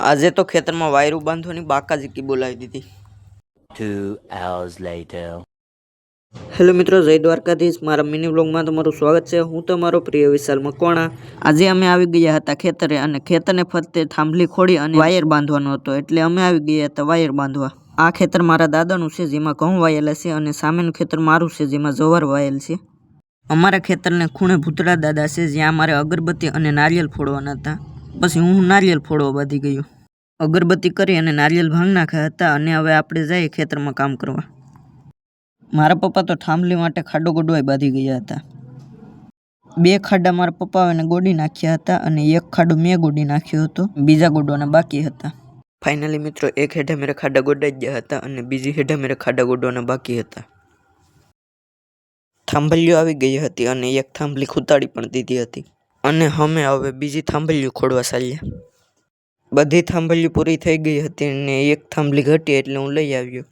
આજે તો ખેતરમાં વાયરું બાંધવાની બાકાજી બોલાવી દીધી. 2 hours later. હેલો મિત્રો, જય દ્વારકાધીશ. મારા મિની વ્લોગમાં તમારું સ્વાગત છે. હું તમારો પ્રિય વિશાલ મકવાણા. આજે અમે આવી ગયા હતા ખેતરે અને ખેતરને ફરતે થાંભલી ખોડી અને વાયર બાંધવાનો હતો, એટલે અમે આવી ગયા હતા વાયર બાંધવા. આ ખેતર મારા દાદાનું છે, જેમાં ઘઉં વાયેલા છે, અને સામેનું ખેતર મારું છે, જેમાં જવાર વાયેલ છે. અમારા ખેતરને ખૂણે ભૂતળા દાદા છે, જ્યાં અમારે અગરબત્તી અને નારિયેલ ફોડવાના હતા. પછી હું નારિયેલ ફોડવા બાંધી ગયો. અગરબત્તી કરી અને નારિયેલ ભાંગ નાખ્યા હતા, અને હવે આપણે જઈએ ખેતરમાં કામ કરવા. મારા પપ્પા તો થાંભલી માટે ખાડો ગોડવાય બાંધી ગયા હતા. 2 ખાડા મારા પપ્પાએ ગોડી નાખ્યા હતા, અને 1 ખાડો મેં ગોડી નાખ્યો હતો. બીજા ગોડવાના બાકી હતા. ફાઇનલી મિત્રો, એક હેઠે મેરે ખાડા ગોડાઈ ગયા હતા, અને બીજી હેઠે મેરે ખાડા ગોડવાના બાકી હતા. થાંભલીઓ આવી ગઈ હતી, અને 1 થાંભલી ખૂતાડી પણ દીધી હતી, અને અમે હવે બીજી થાંભલીઓ ખોડવા ચાલ્યા. બધી થાંભલીઓ પૂરી થઈ ગઈ હતી, અને 1 થાંભલી ઘટી એટલે હું લઈ આવ્યો.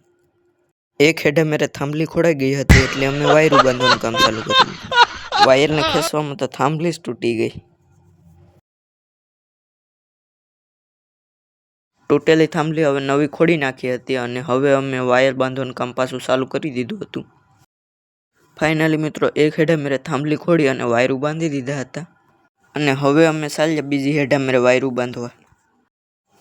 એક હેઠે મેરે થાંભલી ખોડાઈ ગઈ હતી, એટલે અમે વાયરું બાંધવાનું કામ ચાલુ કર્યું. વાયરને ખેંચવામાં તો થાંભલી જ તૂટી ગઈ. તૂટેલી થાંભલી હવે નવી ખોડી નાખી હતી, અને હવે અમે વાયર બાંધવાનું કામ પાછું ચાલુ કરી દીધું હતું. ફાઇનલી મિત્રો, એક હેઠે મેરે થાંભલી ખોડી અને વાયરું બાંધી દીધા હતા, અને હવે અમે ચાલ્યા બીજી હેઠે મેરે વાયરું બાંધવા.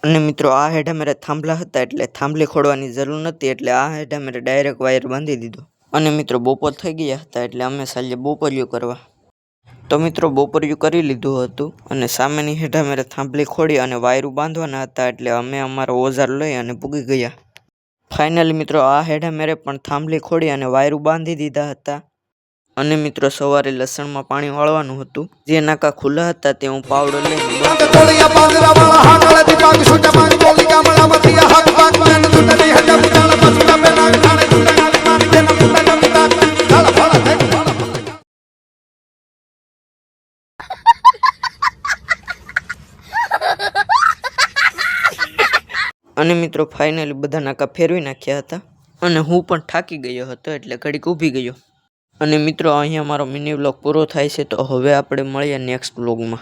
અને મિત્રો, આ હેઠે મેરે થાંભલા હતા, એટલે થાંભલી ખોડવાની જરૂર નથી, એટલે આ હેઠે મેરે ડાયરેક્ટ વાયર બાંધી દીધો. અને મિત્રો, બપોર થઈ ગયા હતા, એટલે અમે ચાલ્યા બપોરિયું કરવા. તો મિત્રો, બપોરિયું કરી લીધું હતું, અને સામેની હેઠે મેરે થાંભલી ખોડી અને વાયરું બાંધવાના હતા, એટલે અમે અમારો ઓજાર લઈ અને પૂગી ગયા. ફાઇનલી મિત્રો, આ હેઠે મેરે પણ થાંભલી ખોડી અને વાયરું બાંધી દીધા હતા. અને મિત્રો, સવારે લસણમાં પાણી વાળવાનું હતું. જે નાકા ખુલ્લા હતા તે હું પાવડો લઈને અને મિત્રો, ફાઇનલી બધા નાકા ફેરવી નાખ્યા હતા, અને હું પણ થાકી ગયો હતો, એટલે ઘડીક ઊભી ગયો. અને મિત્રો, અહીંયા મારો મિની વ્લોગ પૂરો થાય છે. તો હવે આપણે મળીએ નેક્સ્ટ વ્લોગમાં.